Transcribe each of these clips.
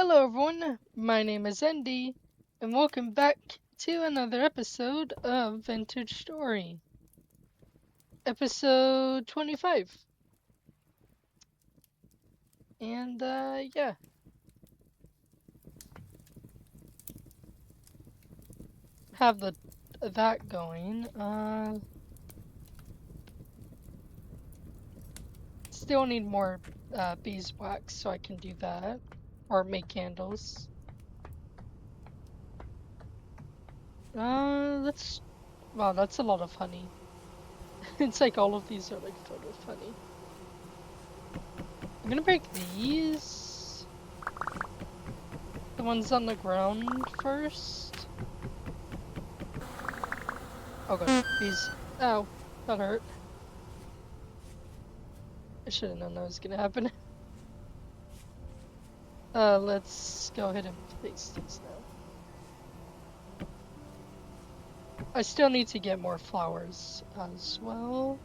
Hello everyone, my name is Andy, and welcome back to another episode of Vintage Story. Episode 25. And, yeah. Have that going. Still need more, beeswax so I can do that. Or make candles. Wow, that's a lot of honey. It's like all of these are like filled with honey. I'm gonna break these. The ones on the ground first. Oh god, these. Ow, that hurt. I should have known that was gonna happen. Let's go ahead and place these now. I still need to get more flowers as well.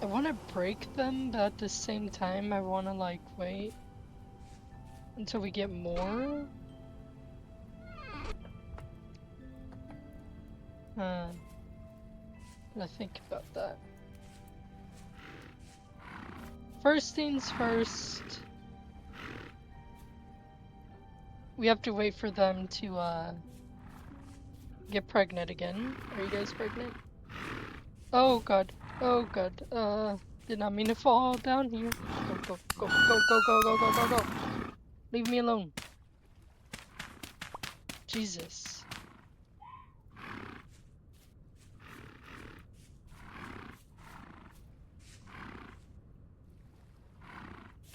I want to break them, but at the same time, I want to like wait until we get more. Gotta think about that. First things first. We have to wait for them to get pregnant again. Are you guys pregnant? Oh god. Oh god. Did not mean to fall down here. Go, go, go, go, go, go, go, go, go, go. Leave me alone. Jesus.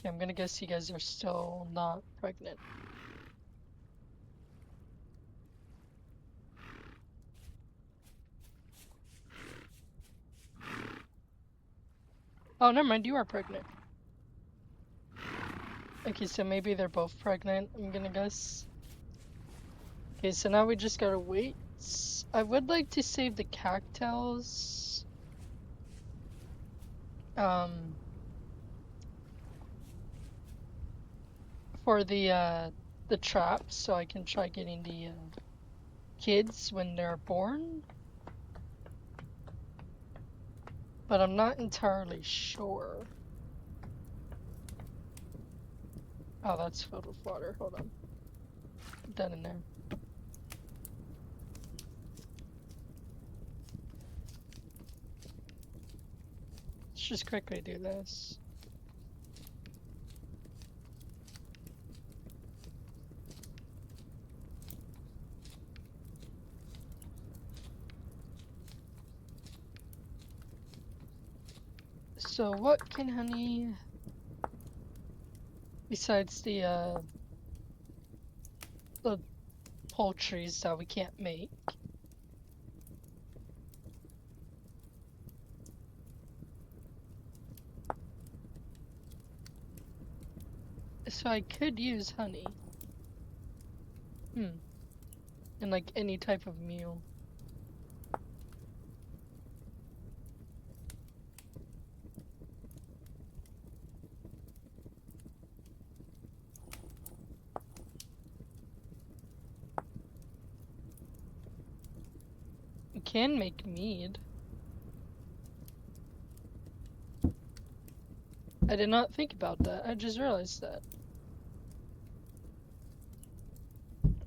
Okay, I'm gonna guess you guys are still not pregnant. Oh, never mind, you are pregnant. Okay, so maybe they're both pregnant, I'm gonna guess. Okay, so now we just gotta wait. I would like to save the cactus. For the traps, so I can try getting the kids when they're born. But I'm not entirely sure. Oh, that's filled with water. Hold on. Put that in there. Let's just quickly do this. So what can honey, besides the poultries that we can't make? So I could use honey. In like any type of meal. You can make mead. I did not think about that. I just realized that.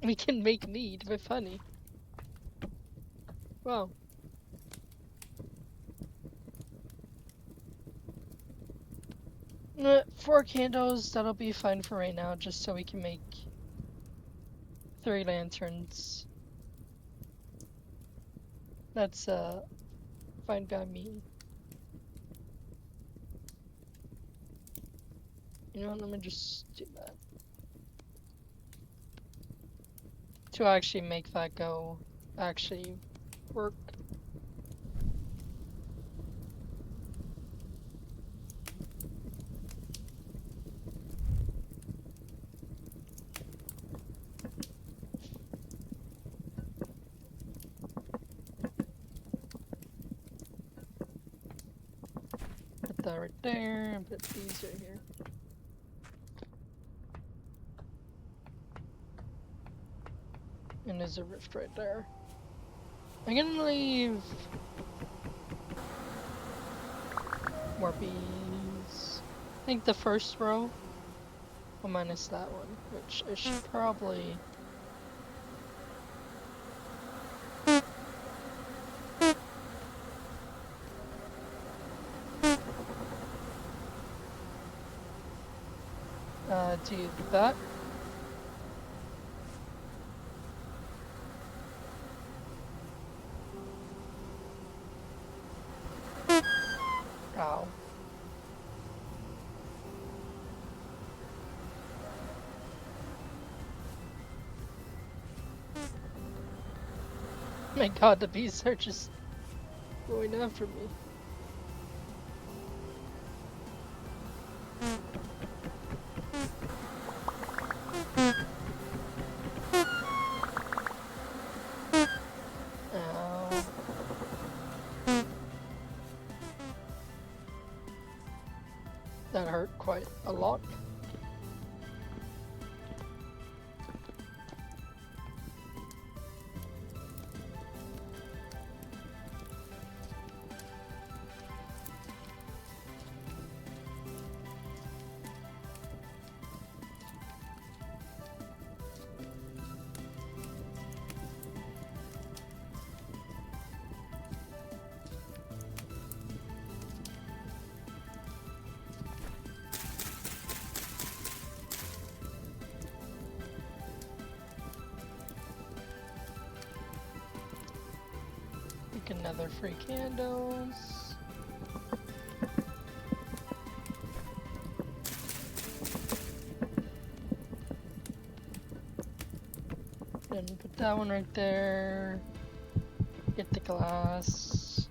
We can make mead with honey. Wow. Four candles, that'll be fine for right now, just so we can make 3 lanterns. That's fine by me. You know what, let me just do that. To actually make that go actually work. Put that right there and put these right here. And there's a rift right there. I'm gonna leave more bees. I think the first row, well, minus that one, which I should probably. Do that. Ow. My god, the bees are just going after me. Ow. That hurt quite a lot. Another free candles. Then put that one right there. Get the glass.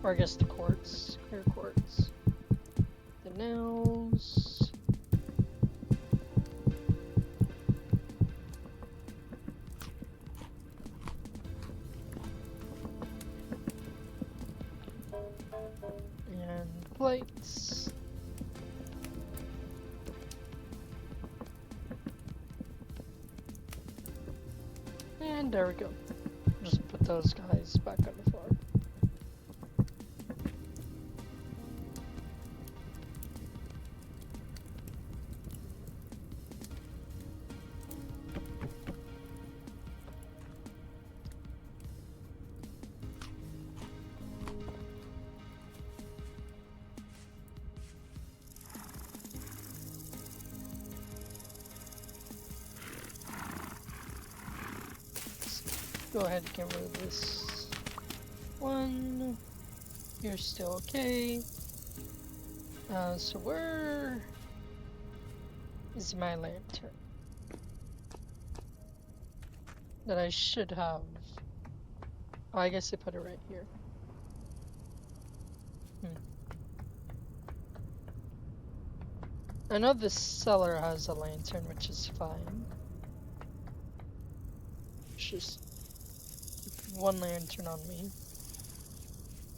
Or I guess the quartz. Clear quartz. The nails. Plates. And there we go. Just put those guys back on the floor. Go ahead and get rid of this one. You're still okay. So where is my lantern? That I should have. Oh, I guess I put it right here. I know this cellar has a lantern, which is fine. It's just one lantern on me.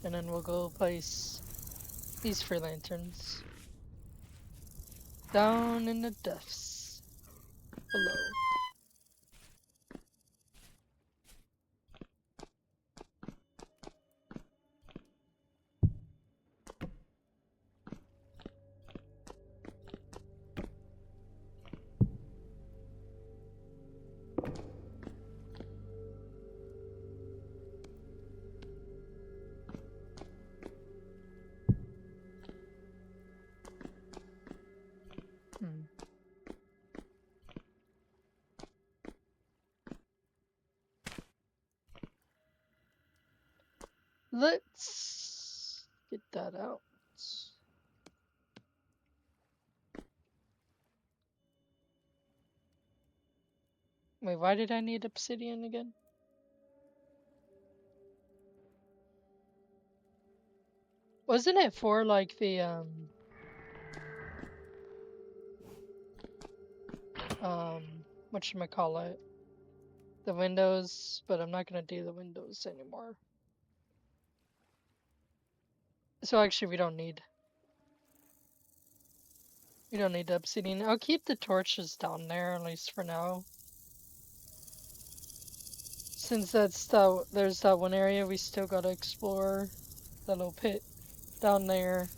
And then we'll go place these free lanterns down in the depths below. Let's get that out. Wait, why did I need obsidian again? Wasn't it for like the whatchamacallit? The windows, but I'm not gonna do the windows anymore. So actually, we don't need obsidian. I'll keep the torches down there, at least for now. Since there's that one area we still gotta explore, that little pit down there.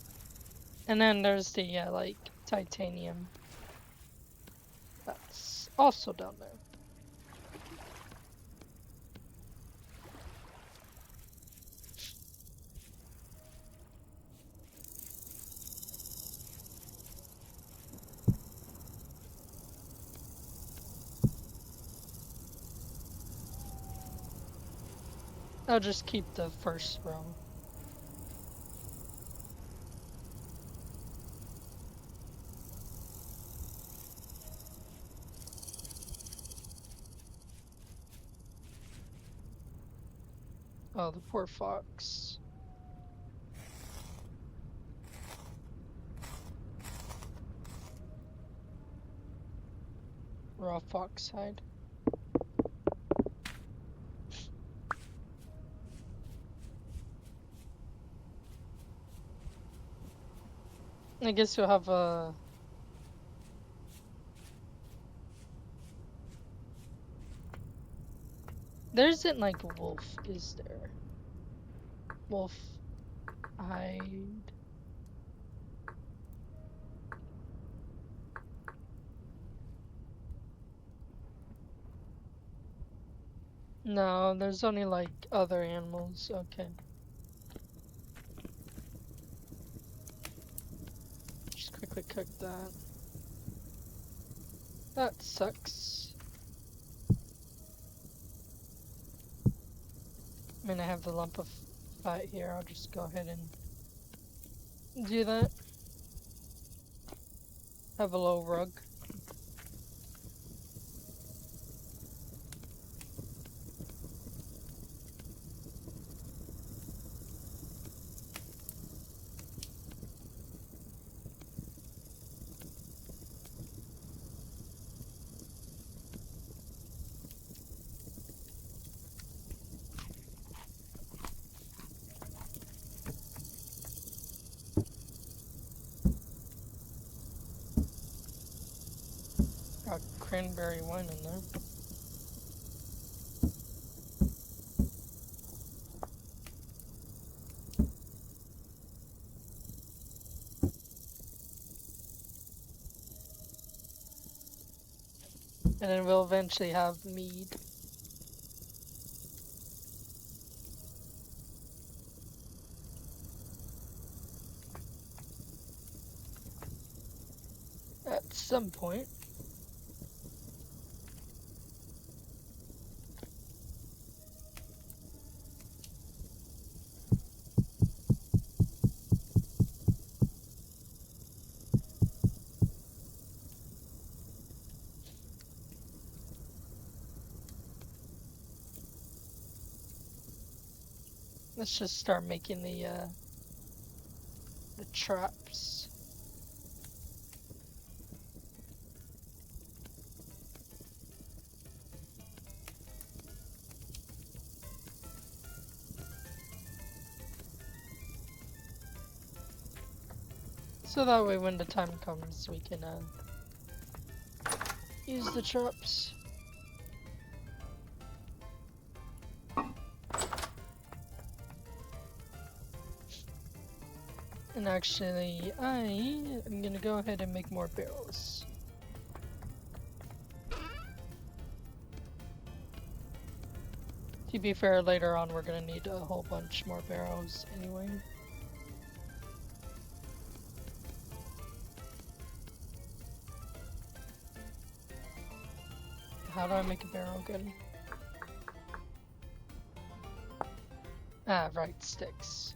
And then there's the, like, titanium. That's also down there. I'll just keep the first row. Oh, the poor fox. Raw fox hide. I guess you'll have a... There isn't like a wolf, is there? Wolf hide. No, there's only like other animals. Okay. Just quickly cook that. That sucks. I mean, I have the lump of fat here. I'll just go ahead and do that. Have a little rug. Got cranberry wine in there. And then we'll eventually have mead. At some point. Let's just start making the traps. So that way when the time comes we can use the traps. And actually, I am gonna go ahead and make more barrels. To be fair, later on we're gonna need a whole bunch more barrels anyway. How do I make a barrel again? Ah, right, sticks.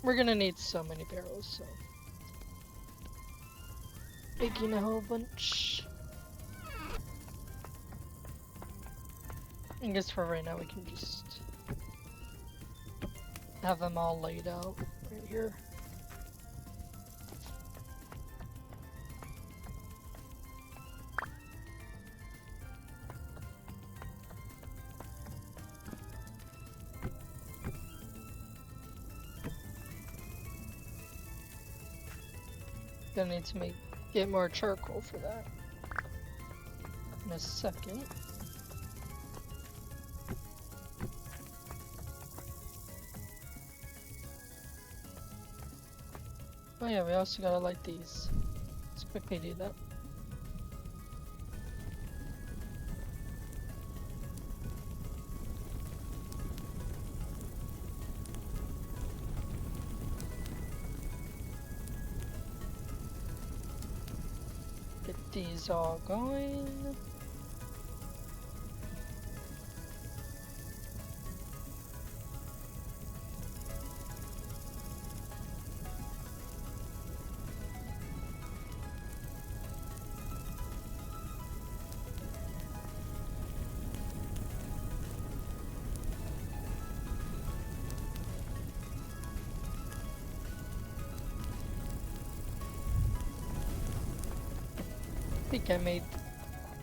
We're gonna need so many barrels, so... Making a whole bunch. I guess for right now we can just have them all laid out right here. Gonna need to get more charcoal for that in a second. Oh yeah, we also gotta light these. Let's quickly do that. Get these all going. I think I made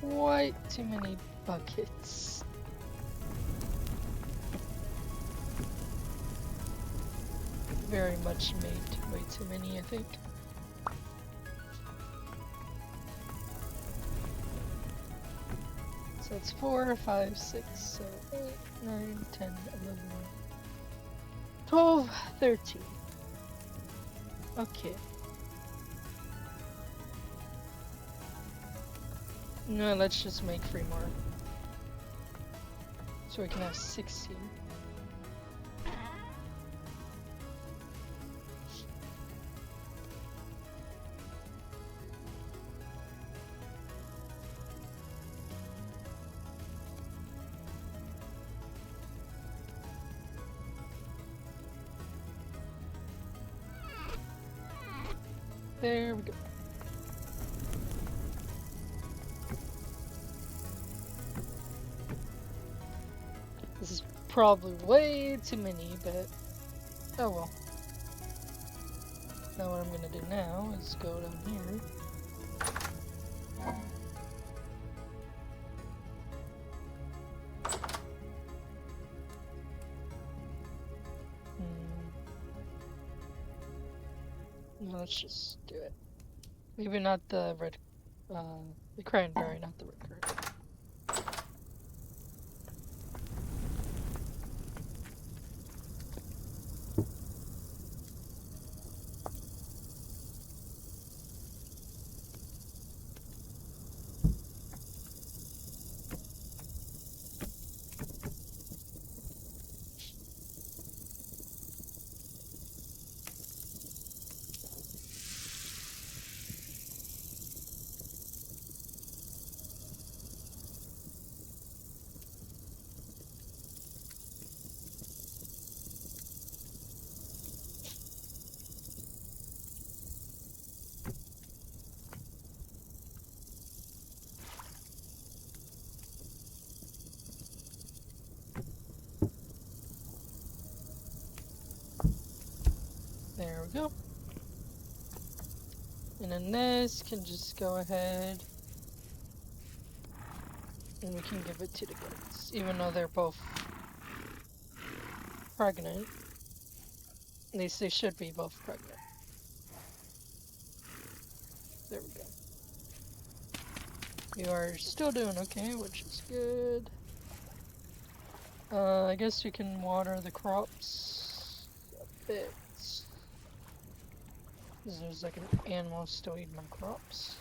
quite too many buckets. Very much made way too many, I think. So it's 4, 5, 6, 7, 8, 9, 10, 11, 12, 13. Okay. No, let's just make 3 more. So we can have 16. There we go. This is probably way too many, but oh well. Now what I'm gonna do now is go down here. Let's just do it. Maybe not the red, the cranberry, not the red currant. There we go. And then this can just go ahead and we can give it to the goats, even though they're both pregnant. At least they should be both pregnant. There we go. You are still doing okay, which is good. I guess we can water the crops a bit. There's like an animal still eating my crops.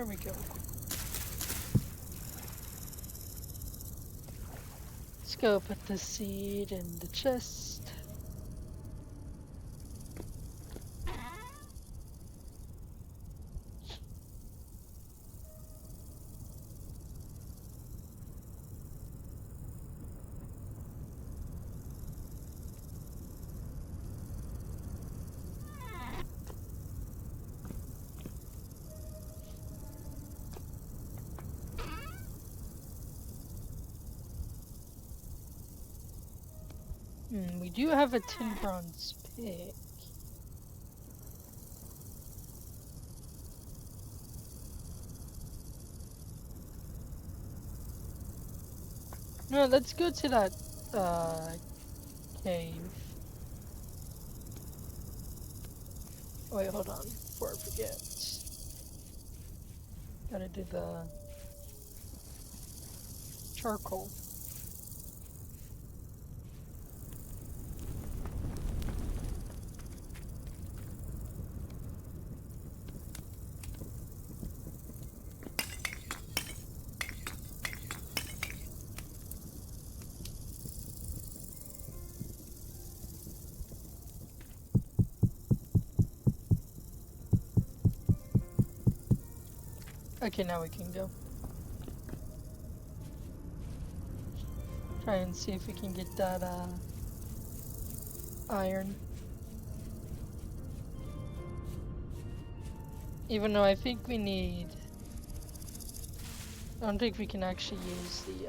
There we go. Let's go put the seed in the chest. We do have a tin bronze pick. No, let's go to that cave. Wait, hold on, before I forget. Gotta do the charcoal. Okay, now we can go. Try and see if we can get that iron. Even though I think we need... I don't think we can actually use the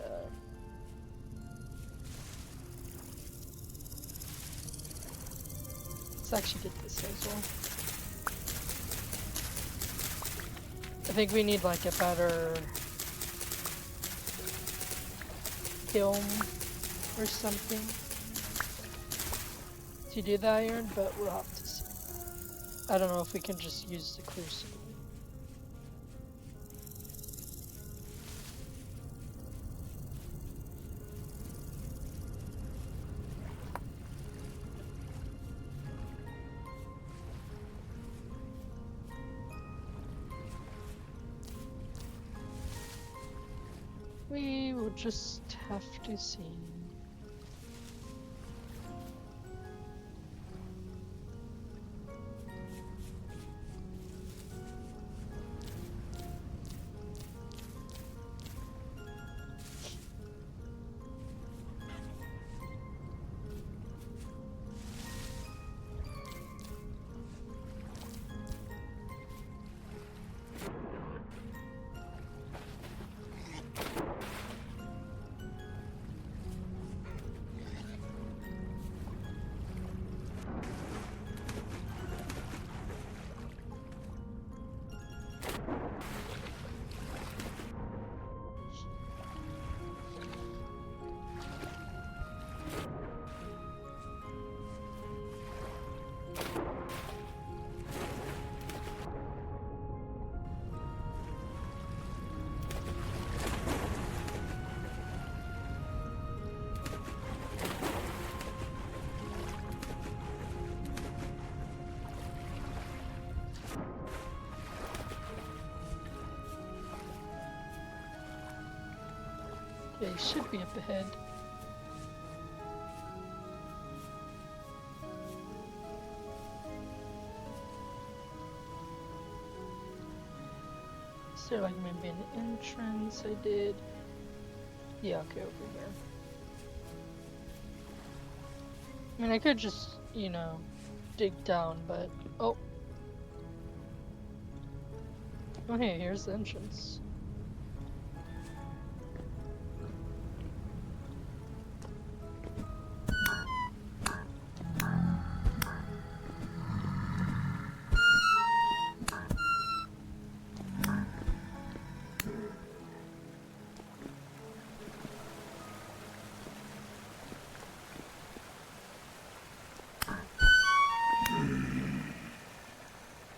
let's actually get this as well. I think we need like a better kiln or something to do the iron, but we'll have to see. I don't know if we can just use the crucible. We will just have to see. Okay, should be up ahead. Is there like maybe an entrance I did? Yeah, okay, over there. I mean, I could just, you know, dig down, but... Oh! Oh, hey, here's the entrance.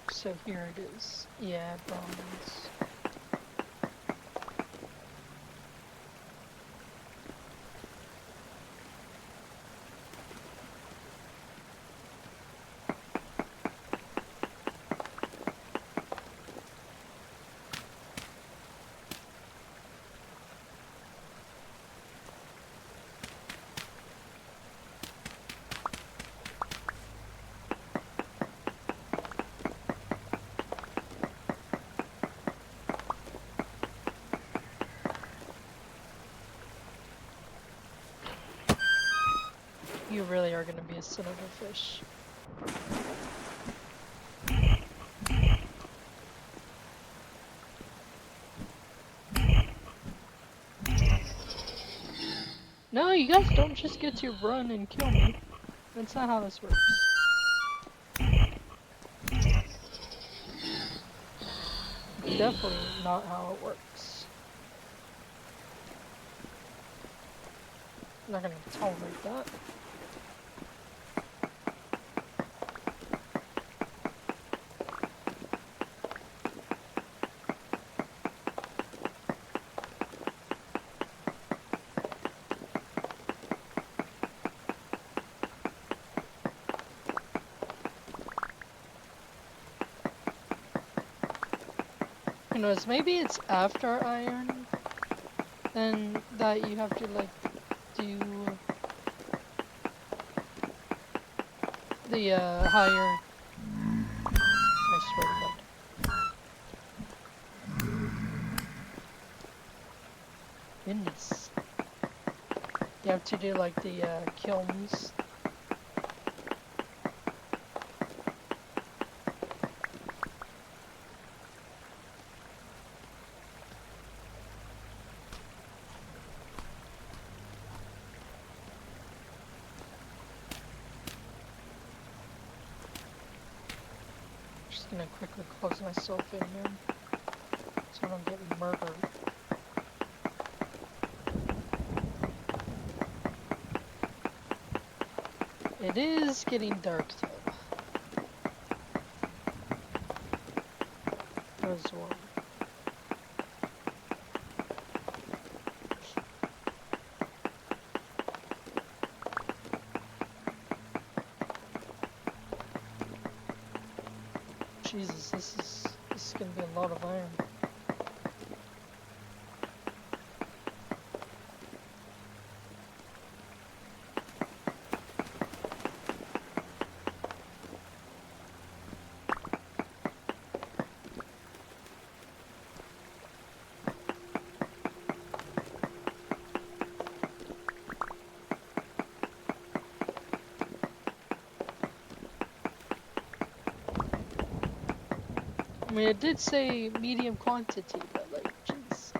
So here it is. Yeah, bronze. You really are gonna be a son of a fish. No, you guys don't just get to run and kill me. That's not how this works. Definitely not how it works. I'm not gonna tolerate that. Who knows, maybe it's after iron, then that you have to, like, do the, higher... I swear to God. Goodness. You have to do, like, the, kilns. Just gonna quickly close myself in here so I don't get murdered. It is getting dark though. As well. Jesus, this is gonna be a lot of iron. I mean, it did say medium quantity, but like, jeez.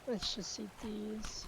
Let's just eat these.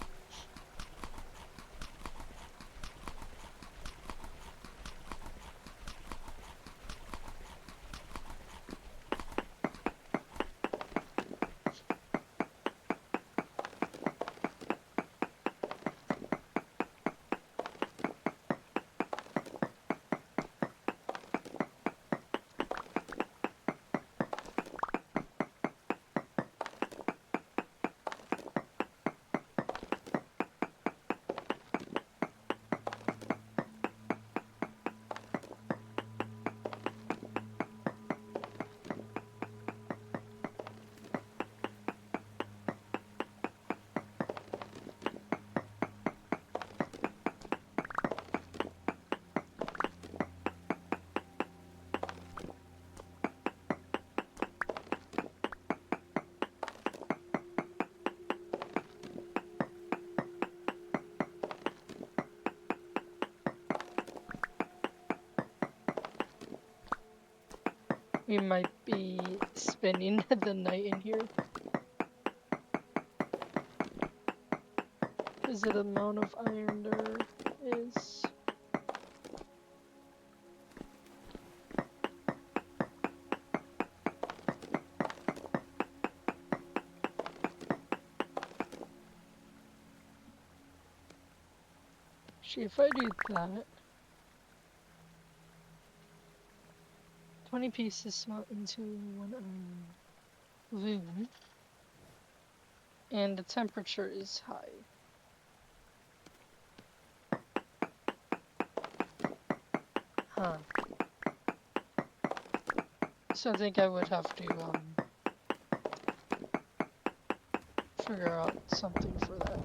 We might be spending the night in here. is it the amount of iron there is? Actually, if I do that, 20 pieces smelt into 1 iron loom, and the temperature is high. Huh. So I think I would have to figure out something for that.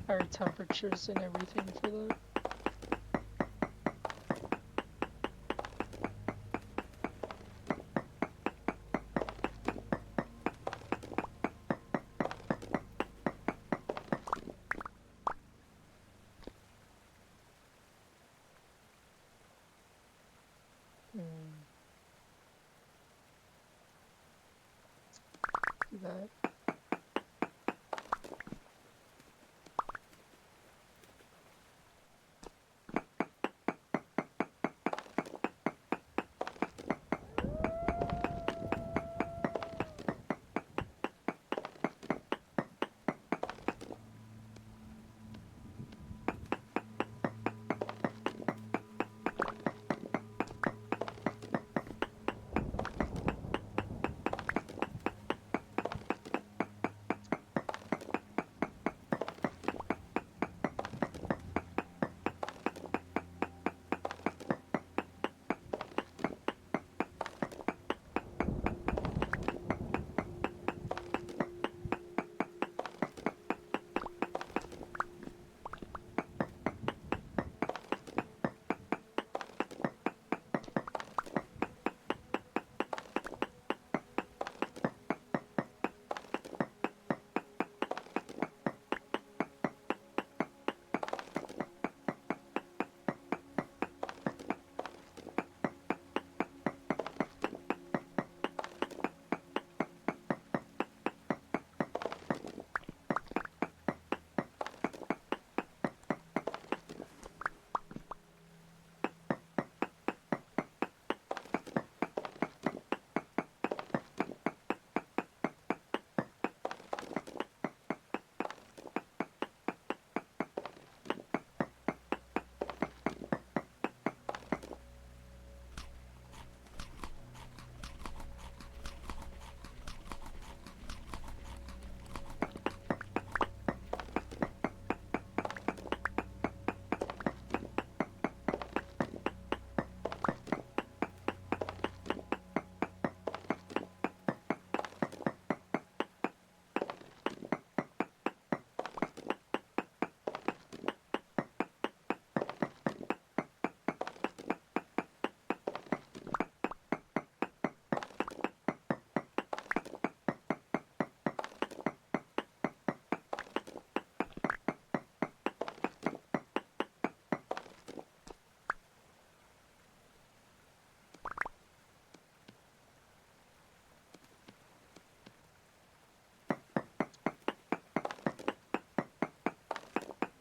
Higher temperatures and everything for that. Do that.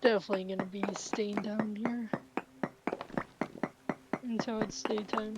Definitely gonna be staying down here until it's daytime.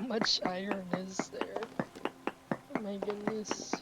much iron is there? Oh my goodness.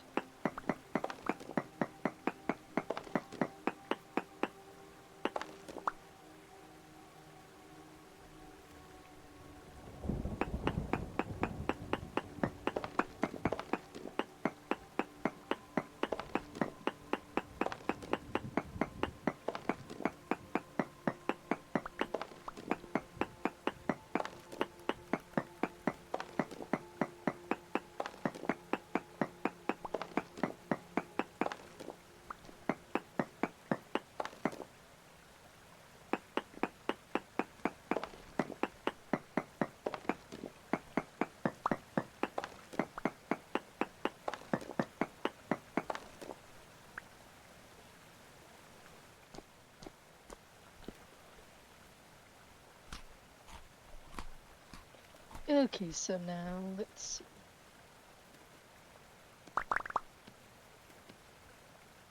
Okay, so now let's see.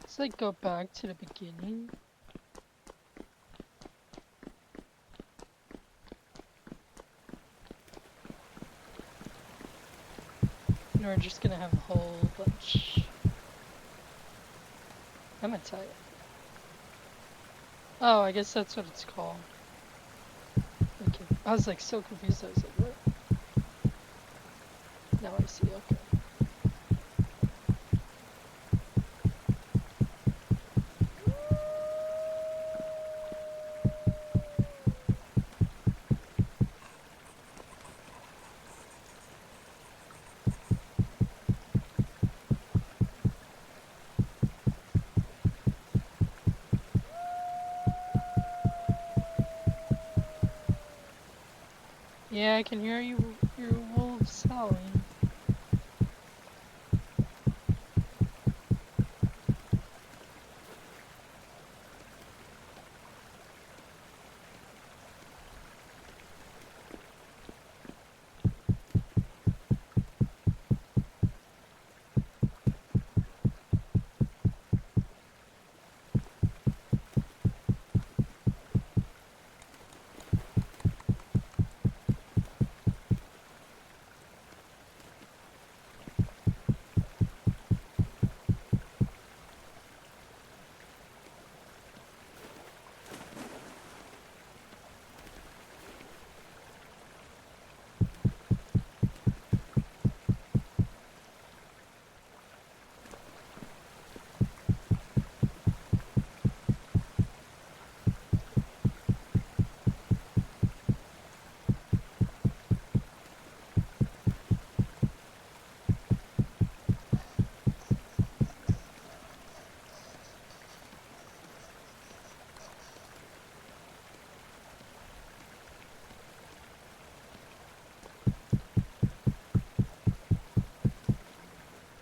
Let's like go back to the beginning. And we're just gonna have a whole bunch. Hematite. Oh, I guess that's what it's called. Okay. I was like so confused. I was like, what? Now I see. Okay. Yeah, I can hear you. Your wolves howling.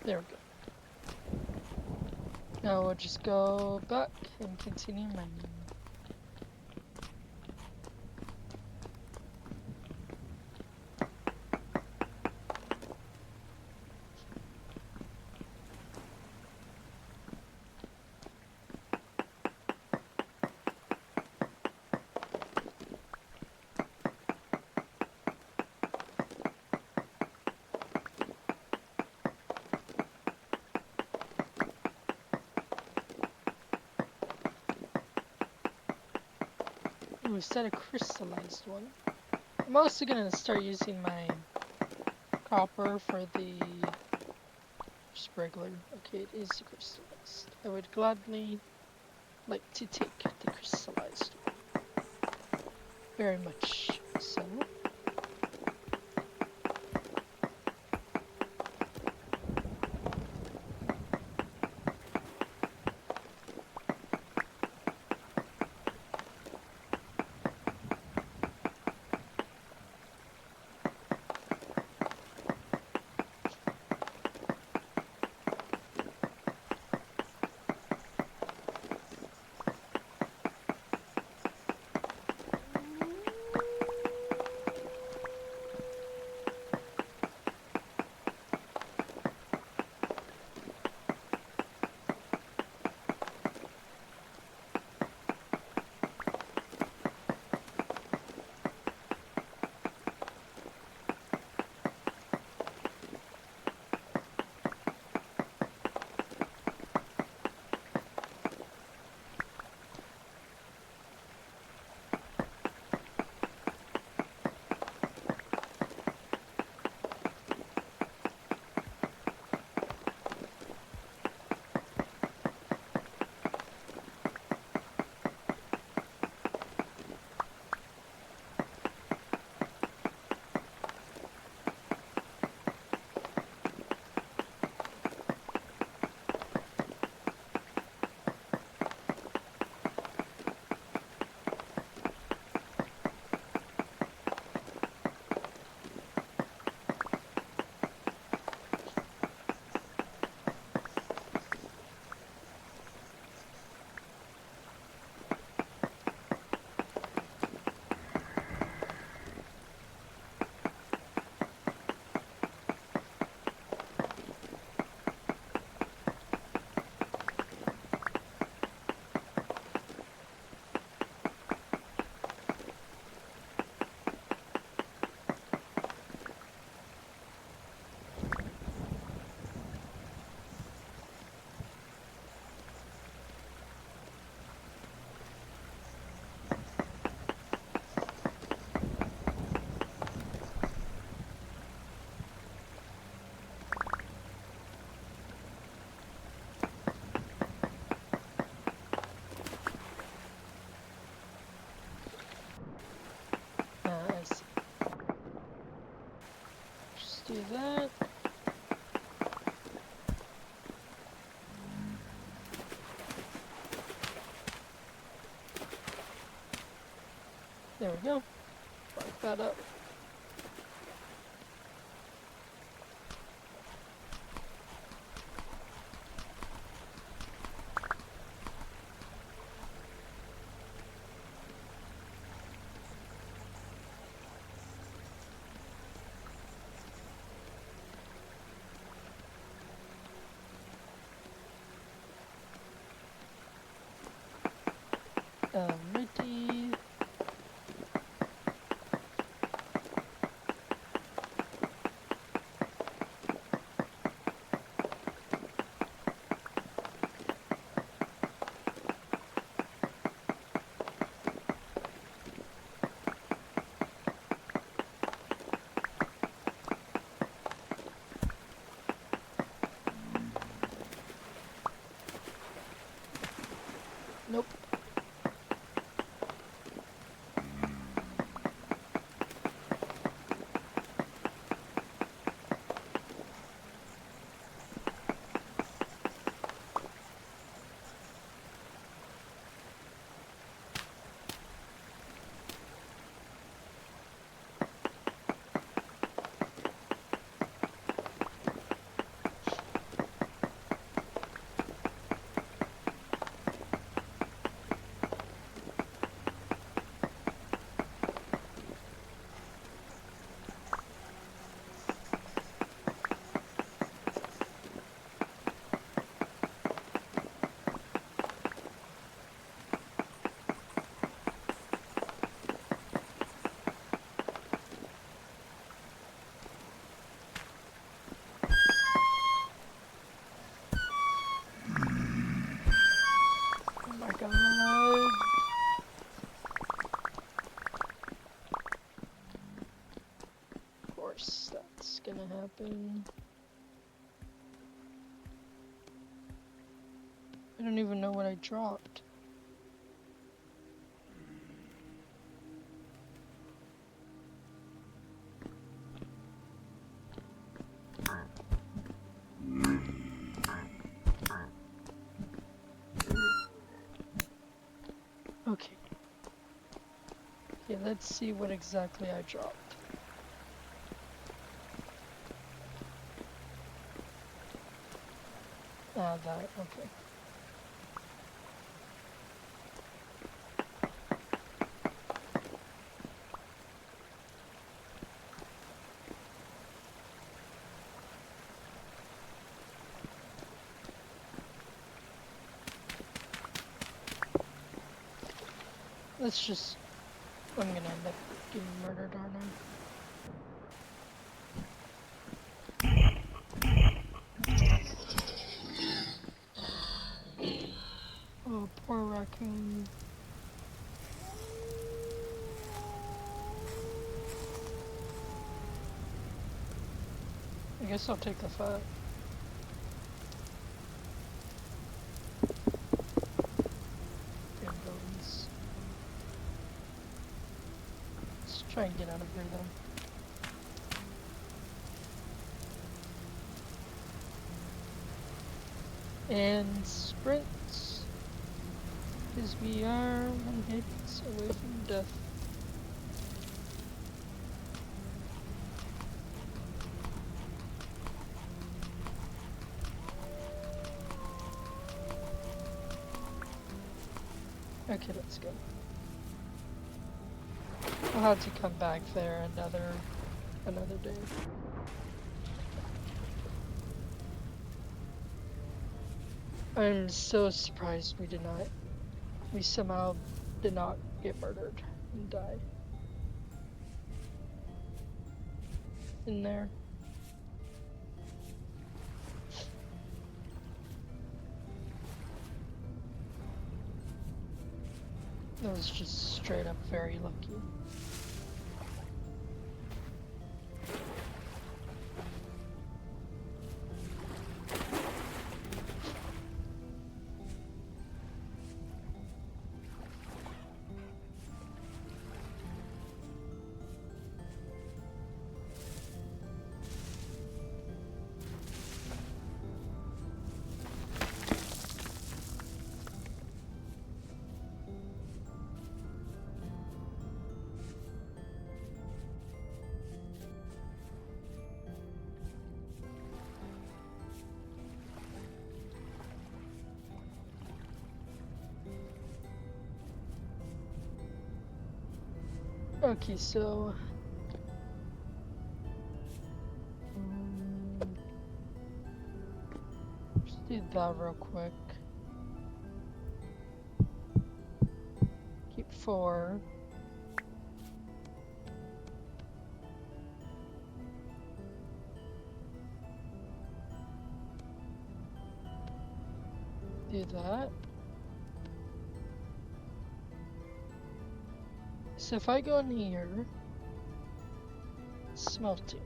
There we go. Now we'll just go back and continue mining. Ooh, is that a crystallized one? I'm also gonna start using my copper for the just regular. Okay, it is crystallized. I would gladly like to take the crystallized one. Very much so. Do that. There we go. Mark that up. Alrighty. Nope. Oh my god. Of course, that's gonna happen. I don't even know what I dropped. Okay. Okay, let's see what exactly I dropped. Ah, that, okay. Let's just... I'm gonna end up getting murdered, aren't I? Oh, poor raccoon. I guess I'll take the fat. Damn bones. Let's try and get out of here though. And sprints. Because we are 1 hit away from death. Okay, let's go. I'll have to come back there another day. I'm so surprised we somehow did not get murdered and die. In there. That was just straight up very lucky. Okay, so just do that real quick. Keep 4. Do that. So if I go in here, smelting.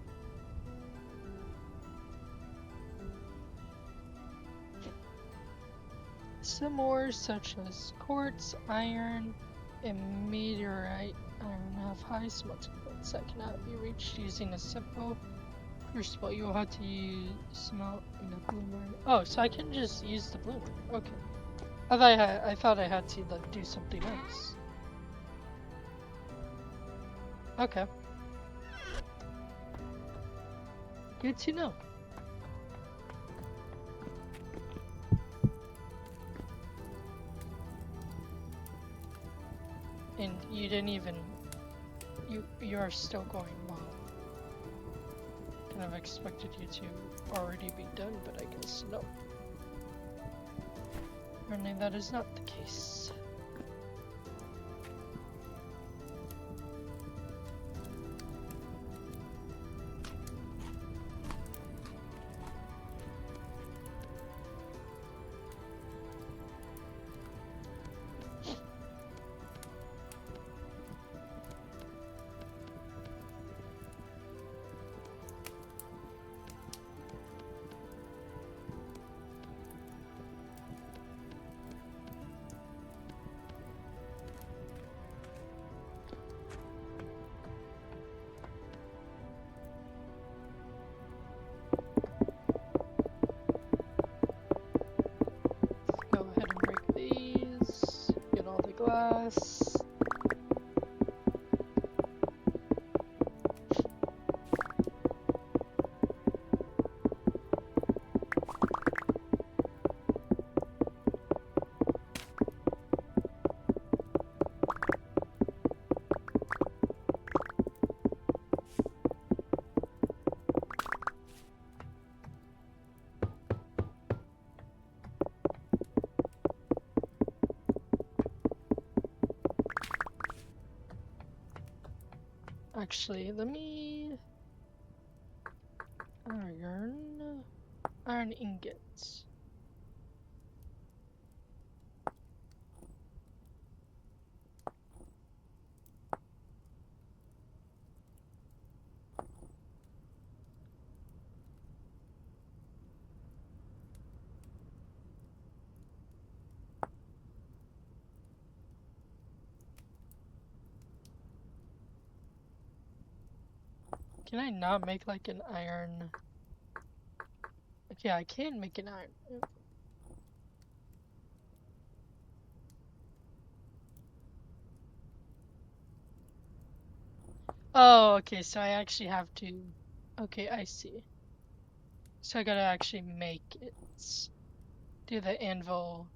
Some ores such as quartz, iron, and meteorite iron have high smelting points that cannot be reached using a simple crucible. You will have to use smelt in a blue mine. Oh, so I can just use the blue mine. Okay. I thought I had to like do something else. Okay. Good to know. And you didn't even you are still going. Wow. Kind of expected you to already be done, but I guess no. Apparently that is not the case. Go ahead and break these. Get all the glass. Actually, let me iron ingots. Can I not make like an iron? Okay, I can make an iron. Oh, okay, so I actually have to. Okay, I see. So I gotta actually make it. Do the anvil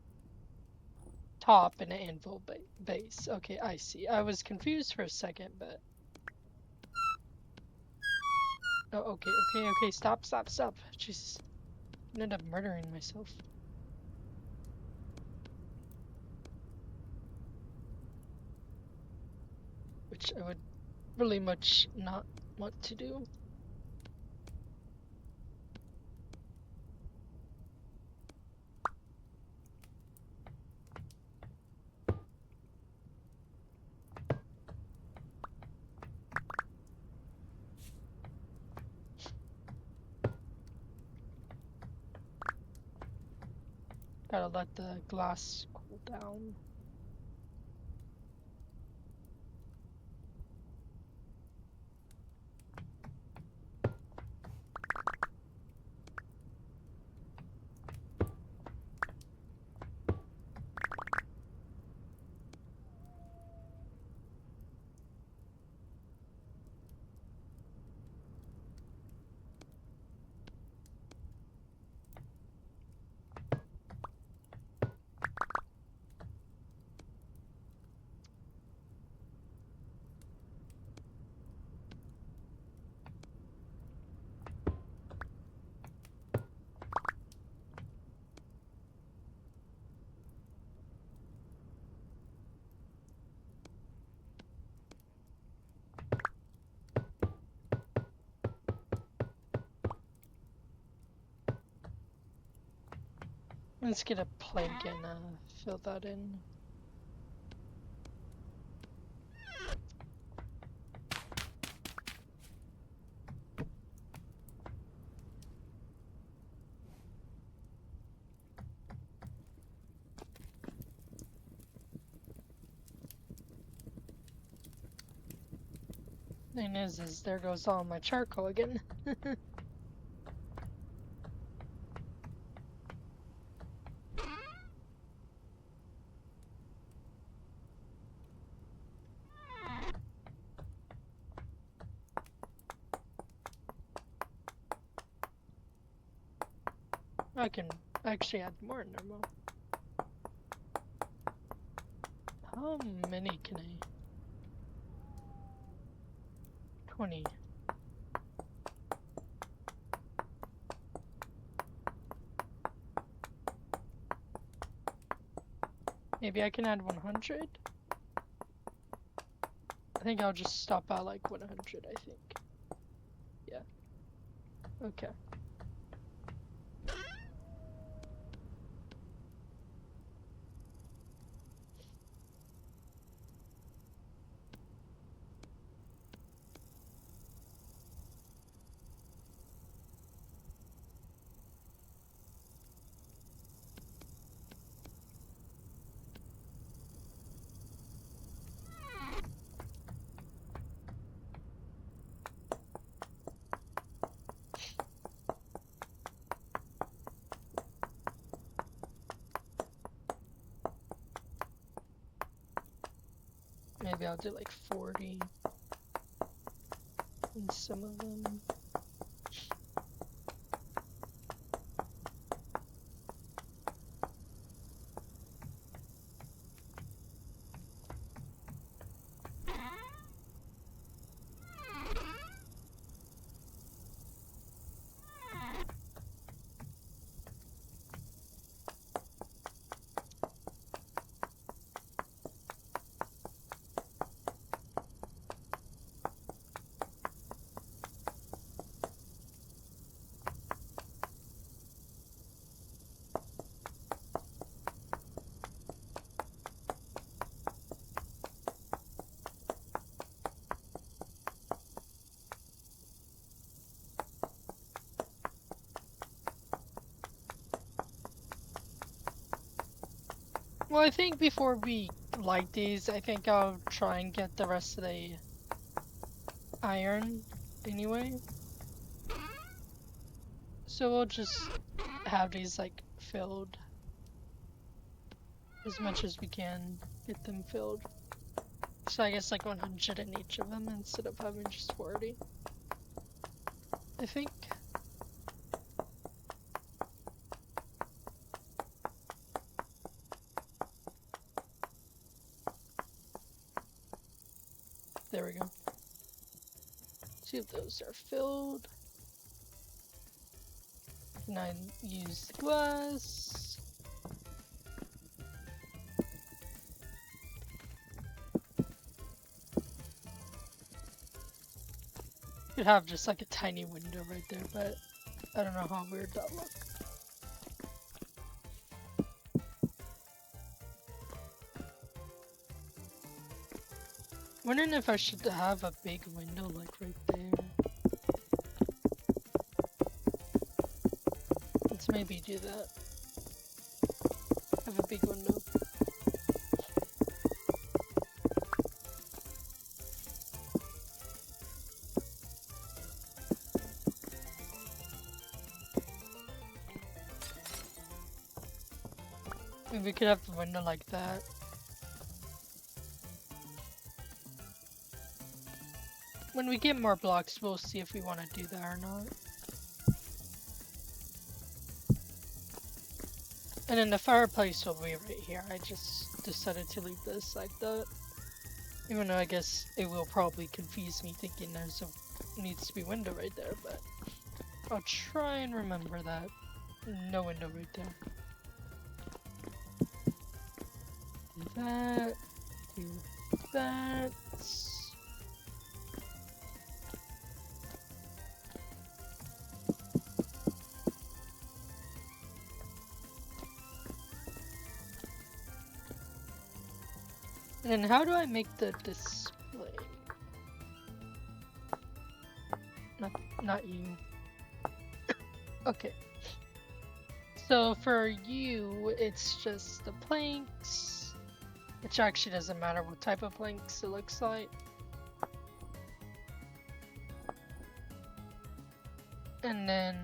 top and an anvil base. Okay, I see. I was confused for a second, but. Oh, okay. Stop. Jesus. I ended up murdering myself. Which I would really much not want to do. Gotta let the glass cool down. Let's get a plank and fill that in. Thing is there goes all my charcoal again. I can actually add more normal. How many can I? 20. Maybe I can add 100? I think I'll just stop at like 100, I think. Yeah. Okay. Maybe I'll do like 40 in some of them. Well, I think before we light these, I think I'll try and get the rest of the iron anyway. So we'll just have these like filled as much as we can, get them filled. So I guess like 100 in each of them instead of having just 40. I think. There we go. See if those are filled. Can I use glass? Could have just like a tiny window right there, but I don't know how weird that looks. Wondering if I should have a big window like right there. Let's maybe do that. Have a big window. Maybe we could have the window like that. When we get more blocks, we'll see if we want to do that or not. And then the fireplace will be right here. I just decided to leave this like that. Even though I guess it will probably confuse me thinking there's a needs to be window right there, but I'll try and remember that. No window right there. Do that. Do that. then how do I make the display? Not you. Okay. So for you, it's just the planks, which actually doesn't matter what type of planks it looks like. And then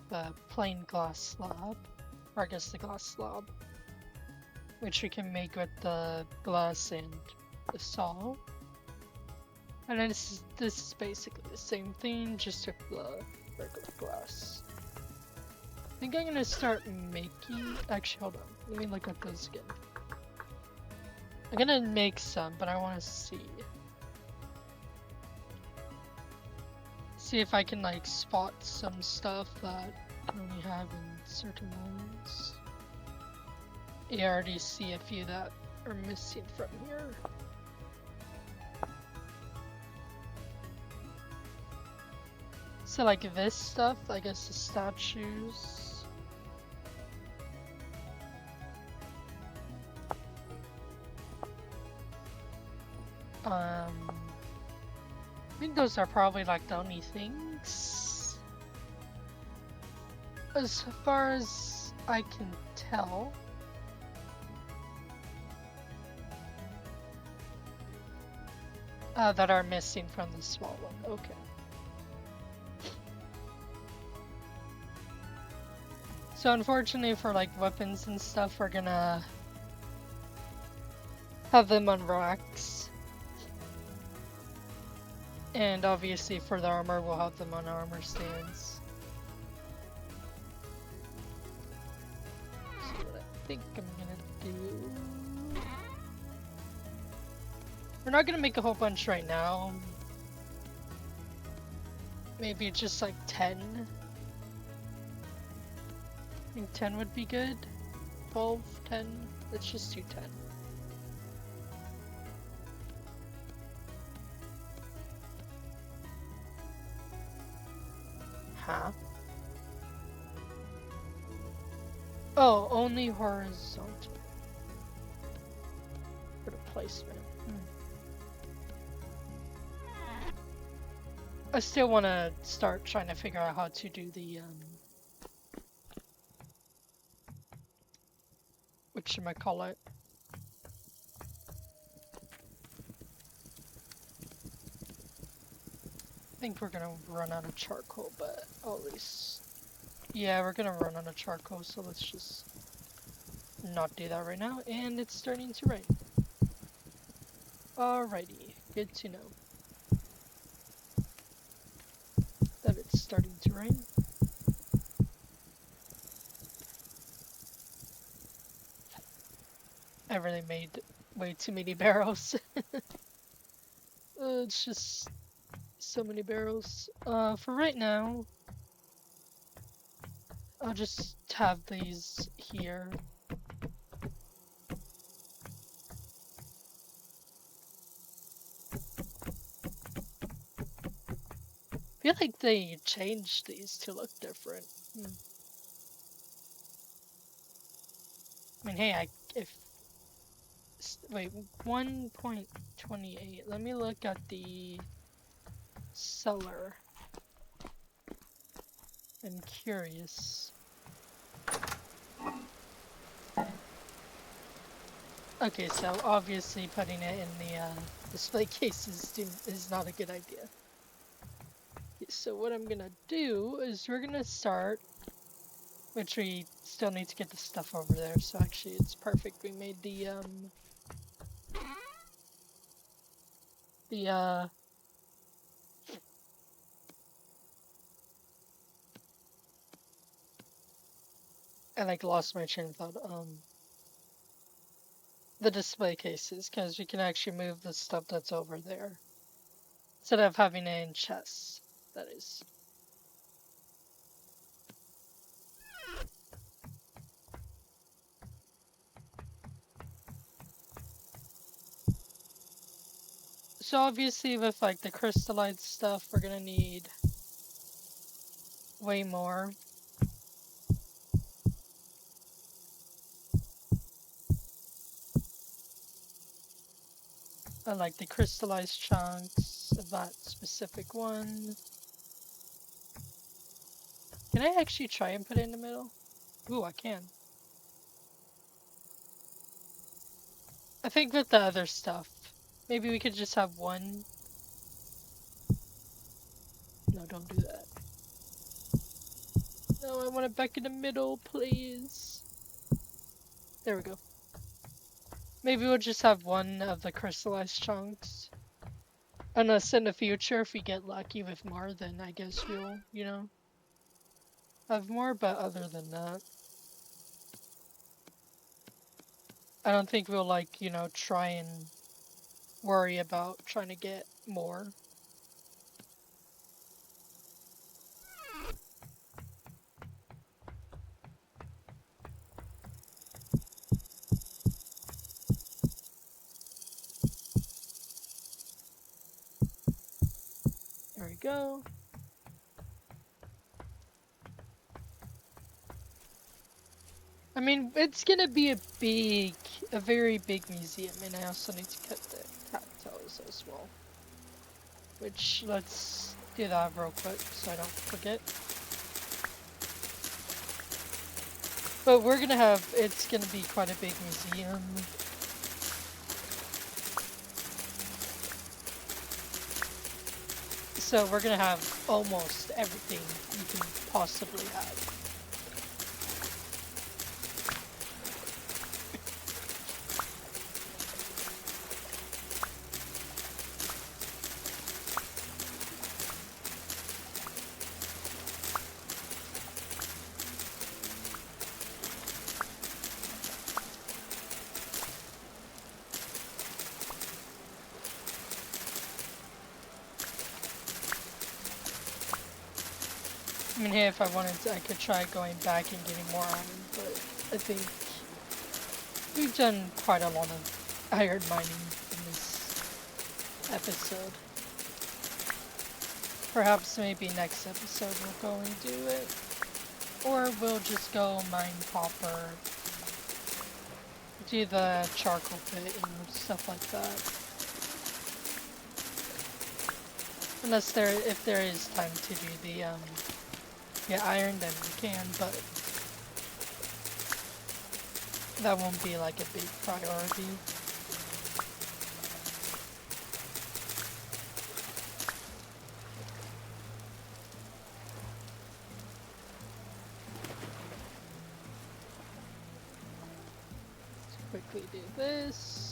the plain glass slab, or I guess the glass slab, which we can make with the glass and the saw. And then this is basically the same thing, just with the regular glass. I think I'm gonna start making. Actually, hold on. Let me look at those again. I'm gonna make some, but I want to see if I can like spot some stuff that I can only have in certain ones. Yeah, I already see a few that are missing from here. So like this stuff, I guess the statues. I think those are probably like the only things. As far as I can tell. That are missing from the small one. Okay. So unfortunately for like weapons and stuff, we're gonna have them on racks. And obviously for the armor, we'll have them on armor stands. So what I think I'm gonna do... We're not gonna make a whole bunch right now. Maybe just like 10. I think 10 would be good. 12, 10. Let's just do 10. Huh? Oh, only horizontal. For the placement. I still want to start trying to figure out how to do the, whatchamacallit. I think we're gonna run out of charcoal, but at least... Yeah, we're gonna run out of charcoal, so let's just not do that right now. And it's starting to rain. Alrighty, good to know that it's starting to rain. I really made way too many barrels. It's just so many barrels. For right now, I'll just have these here. I feel like they changed these to look different. I mean, hey, wait, 1.28. Let me look at the seller. I'm curious. Okay, so obviously putting it in the display cases is not a good idea. Okay, so what I'm gonna do is we're gonna start, which we still need to get the stuff over there, so actually it's perfect. We made the I like lost my train of thought. The display cases, because we can actually move the stuff that's over there instead of having it in chests. That is. So obviously with like the crystallite stuff, we're gonna need way more. I like the crystallized chunks of that specific one. Can I actually try and put it in the middle? Ooh, I can. I think with the other stuff, maybe we could just have one. No, don't do that. No, I want it back in the middle, please. There we go. Maybe we'll just have one of the crystallized chunks. Unless in the future, if we get lucky with more, then I guess we'll, you know, have more. But other than that, I don't think we'll, like, you know, try and worry about trying to get more. There we go. I mean, it's gonna be a very big museum, and I also need to cut the cattails as well. Which, let's do that real quick so I don't forget. But we're gonna have, it's gonna be quite a big museum. So we're gonna have almost everything you can possibly have. I mean, hey, if I wanted to, I could try going back and getting more iron, but I think we've done quite a lot of iron mining in this episode. Perhaps maybe next episode we'll go and do it. Or we'll just go mine copper, do the charcoal pit and stuff like that. Unless if there is time to do the iron, then we can, but that won't be like a big priority. Let's quickly do this.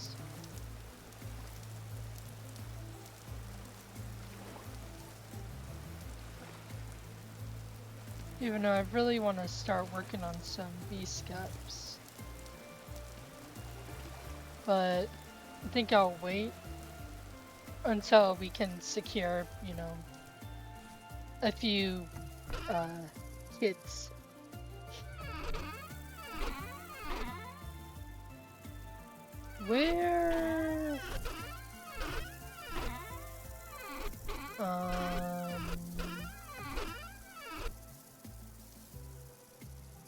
Even though I really want to start working on some beast caps. But I think I'll wait until we can secure, you know, a few kits. Where?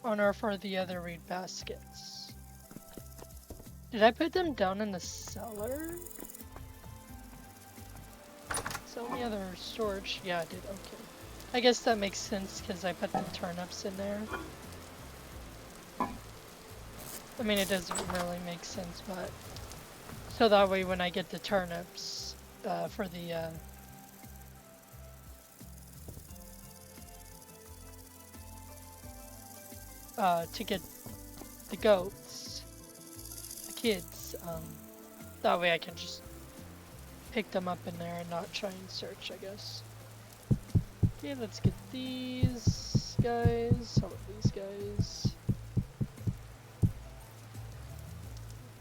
On or for the other reed baskets. Did I put them down in the cellar? Is that any other storage? Yeah, I did. Okay. I guess that makes sense because I put the turnips in there. I mean, it doesn't really make sense, but so that way when I get the turnips for the to get the goats, the kids, that way I can just pick them up in there and not try and search, I guess. Okay, let's get these guys, all of these guys.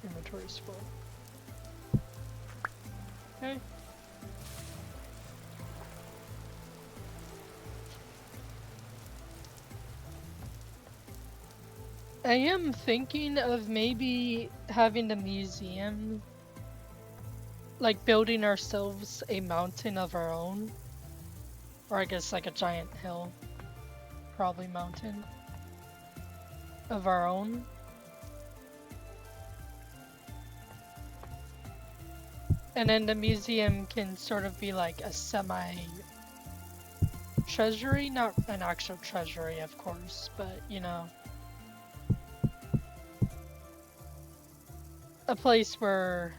Inventory's full. Okay. I am thinking of maybe having the museum, like building ourselves a mountain of our own. Or I guess like a giant hill, probably mountain of our own. And then the museum can sort of be like a semi-treasury, not an actual treasury, of course, but you know, a place where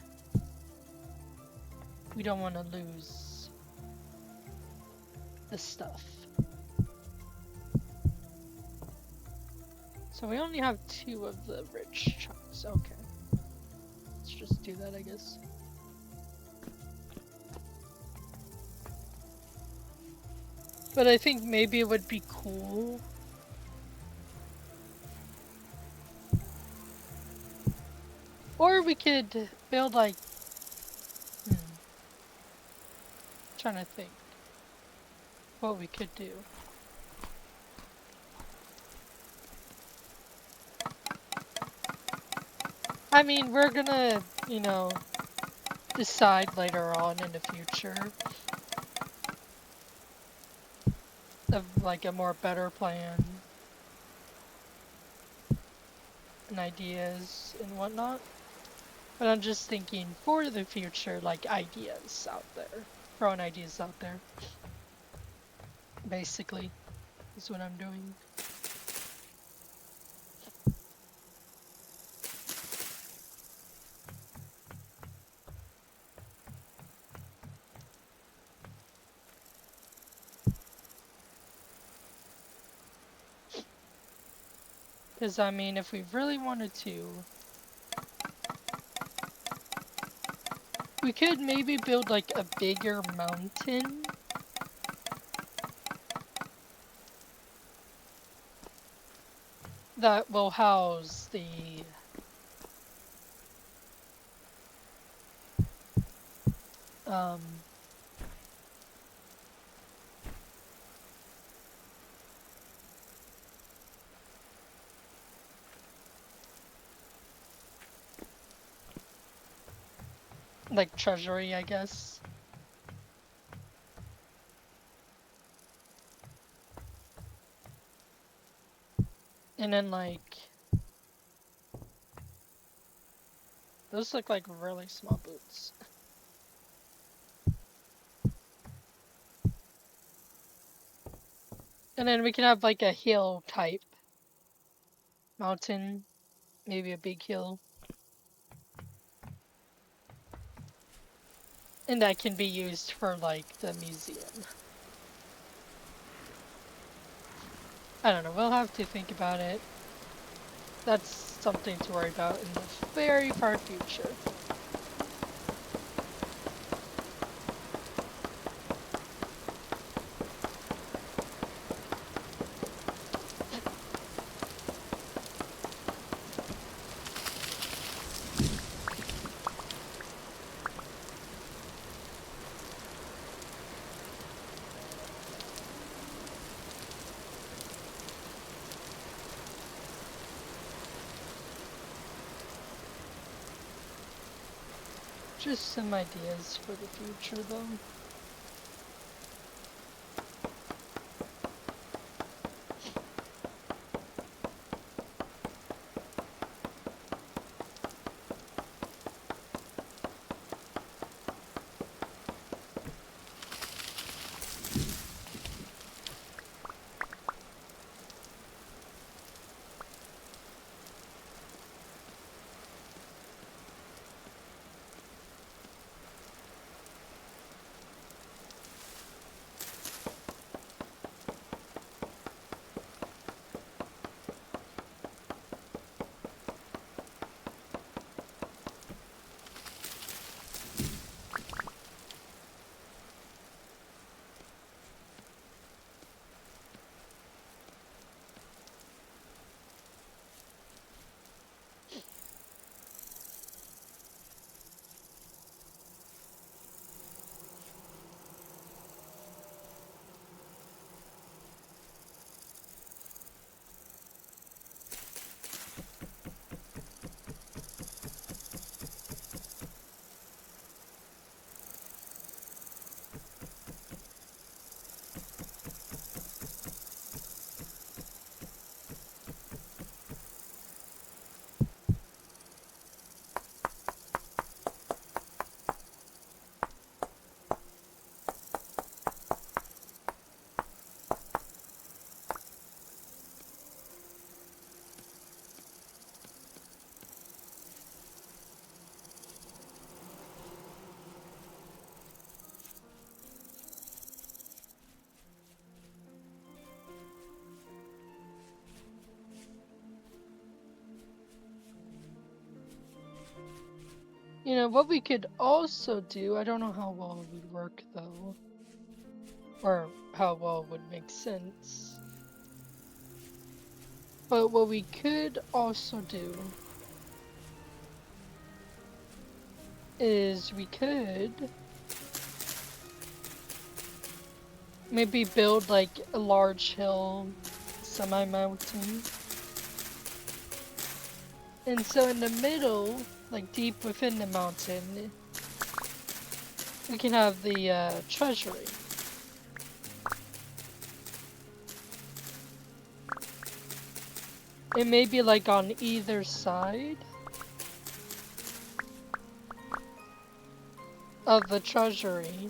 we don't want to lose the stuff. So we only have 2 of the rich chunks. Okay. Let's just do that, I guess. But I think maybe it would be cool. Or we could build like... Trying to think what we could do. I mean, we're gonna, you know, decide later on in the future of like a more better plan and ideas and whatnot. But I'm just thinking for the future, like ideas out there. Throwing ideas out there. Basically, is what I'm doing. Because, I mean, if we really wanted to, we could maybe build like a bigger mountain. That will house the like treasury, I guess. And then like those look like really small boots. And then we can have like a hill type mountain, maybe a big hill. And that can be used for like the museum. I don't know, we'll have to think about it. That's something to worry about in the very far future. Just some ideas for the future, though. You know, what we could also do, I don't know how well it would work though, or how well it would make sense, but what we could also do is we could maybe build like a large hill, semi-mountain. And so in the middle, like deep within the mountain, we can have the treasury. It may be like on either side of the treasury.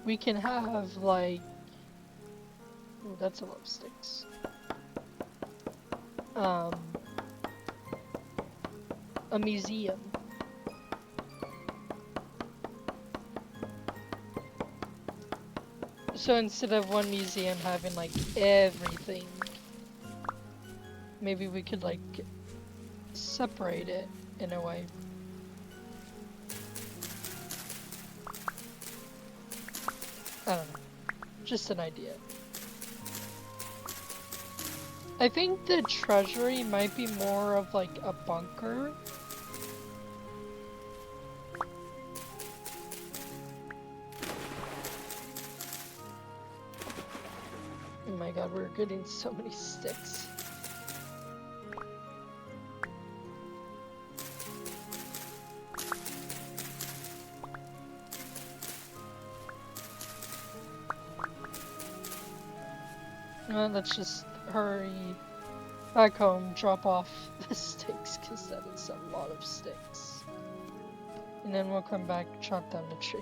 We can have like, ooh, that's a lot of sticks. A museum. So instead of one museum having like everything, maybe we could like separate it in a way. I don't know. Just an idea. I think the treasury might be more of like a bunker. Oh my god, we're getting so many sticks. Let's just hurry back home, drop off the sticks, because that is a lot of sticks. And then we'll come back, chop down the tree.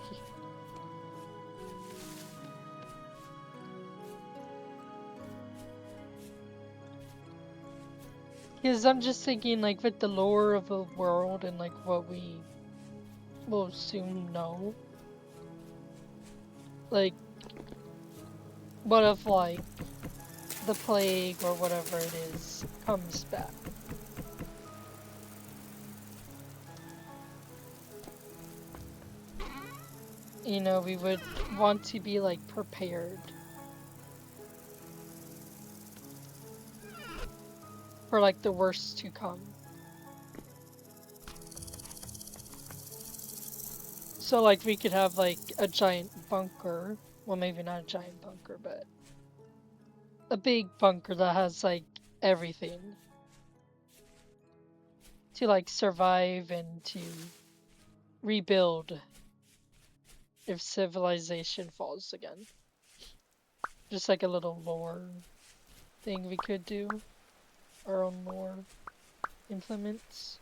Because I'm just thinking, like, with the lore of the world and, like, what we will soon know. Like, what if, like, the plague or whatever it is comes back? You know, we would want to be, like, prepared for, like, the worst to come. So, like, we could have, like, a giant bunker. Well, maybe not a giant bunker, but a big bunker that has, like, everything to, like, survive and to rebuild if civilization falls again. Just like a little lore thing we could do. Our own lore implements.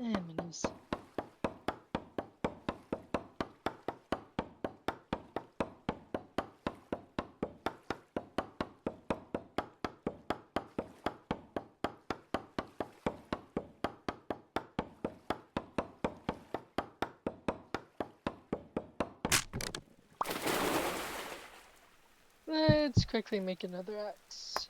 Minis. Let's quickly make another axe.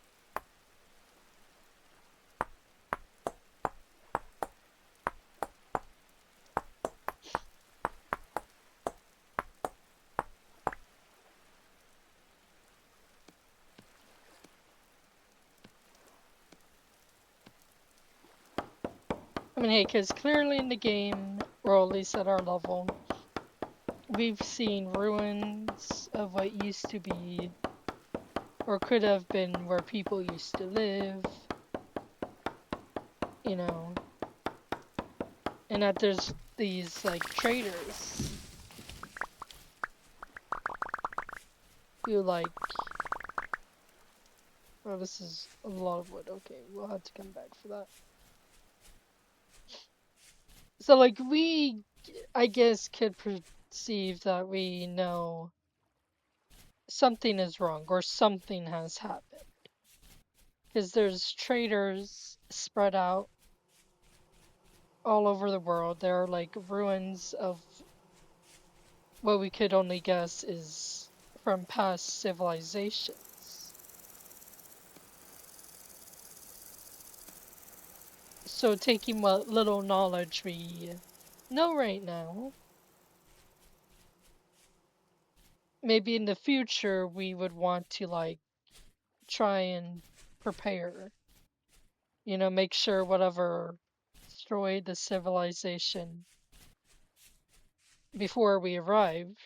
I mean, hey, because clearly in the game, or at least at our level, we've seen ruins of what used to be, or could have been where people used to live, you know, and that there's these, like, traders to like... Oh, this is a lot of wood. Okay, we'll have to come back for that. So, like, we, I guess, could perceive that we know something is wrong or something has happened. Because there's traders spread out all over the world. There are, like, ruins of what we could only guess is from past civilizations. So, taking what little knowledge we know right now, maybe in the future we would want to, like, try and prepare. You know, make sure whatever destroyed the civilization before we arrived,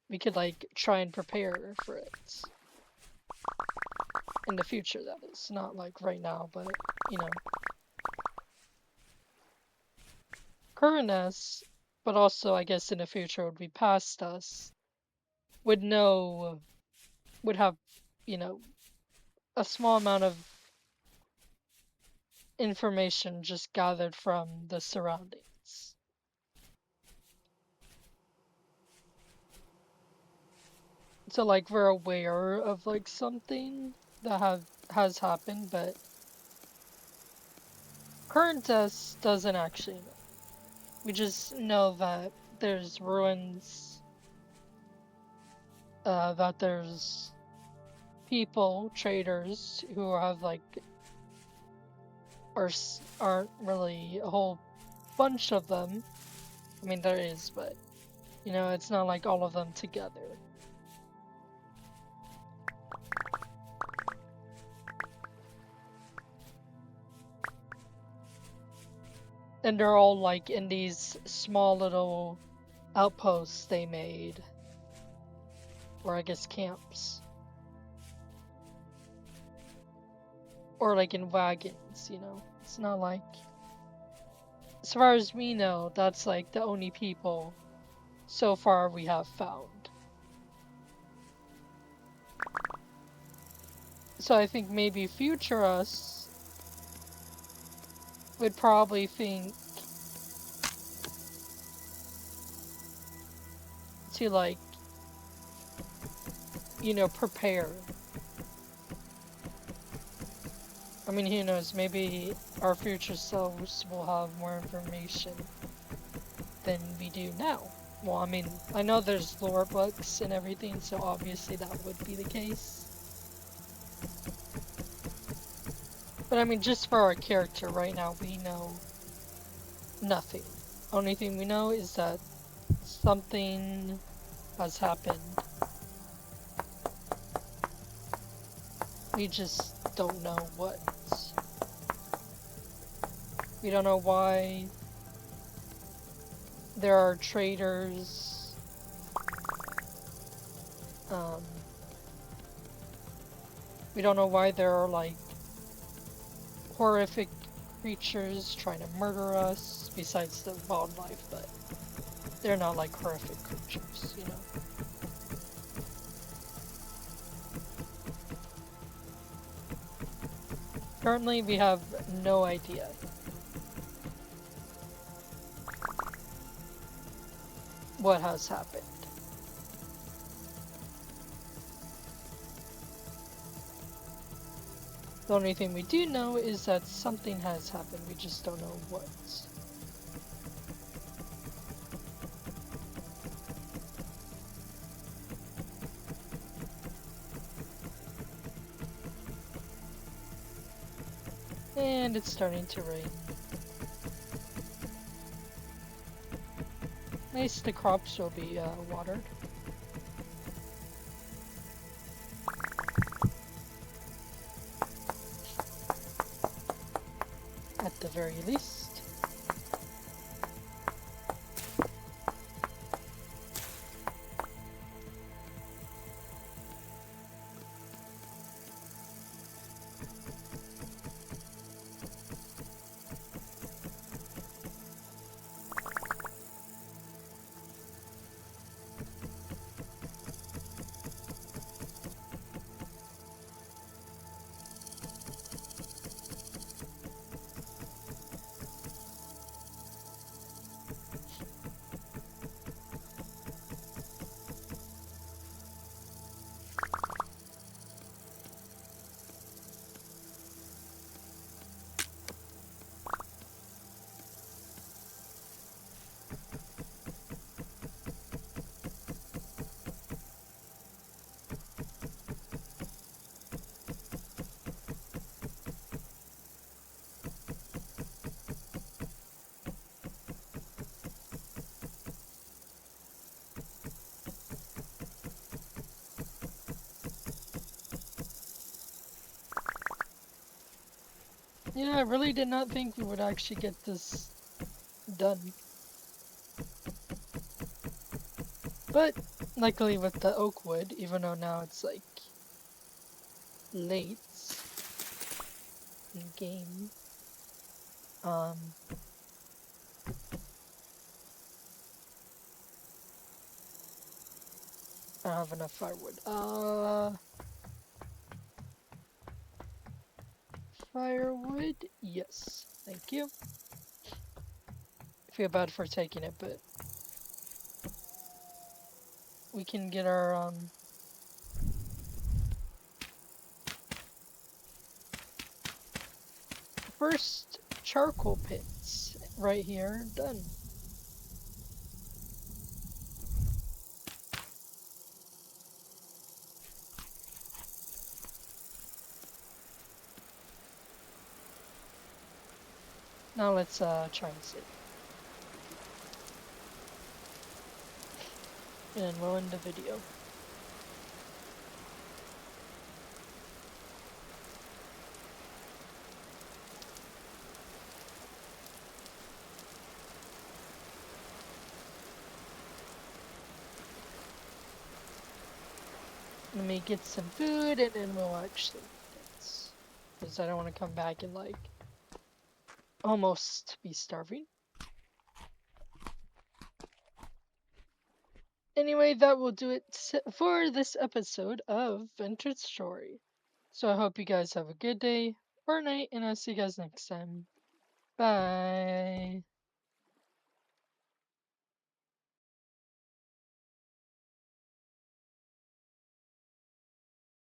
we could, like, try and prepare for it. In the future, that is. Not, like, right now, but, you know. Current us, but also, I guess, in the future would be past us, would know, would have, you know, a small amount of information just gathered from the surroundings. So, like, we're aware of, like, something that has happened, but current us doesn't actually know. We just know that there's ruins, that there's people, traders, who have, like, aren't really a whole bunch of them. I mean, there is, but, you know, it's not like all of them together. And they're all, like, in these small little outposts they made. Or I guess camps. Or, like, in wagons, you know? It's not like... As far as we know, that's, like, the only people so far we have found. So I think maybe future us would probably think to, like, you know, prepare. I mean, who knows, maybe our future selves will have more information than we do now. Well, I mean, I know there's lore books and everything, so obviously that would be the case. But I mean, just for our character right now, we know nothing. Only thing we know is that something has happened. We just don't know what. We don't know why there are traders. We don't know why there are, like, horrific creatures trying to murder us, besides the wildlife, but they're not, like, horrific creatures, you know? Currently, we have no idea. What has happened. The only thing we do know is that something has happened, we just don't know what. And it's starting to rain. Nice, the crops will be watered. At the very least. Yeah, I really did not think we would actually get this done. But luckily with the oak wood, even though now it's like late in the game, um, I don't have enough firewood. Firewood? Yes. Thank you. I feel bad for taking it, but we can get our first charcoal pits right here done. Now let's try and save. And we'll end the video. Let me get some food and then we'll actually dance. Because I don't want to come back and like almost be starving. Anyway, that will do it for this episode of Vintage Story. So I hope you guys have a good day or night, and I'll see you guys next time. Bye.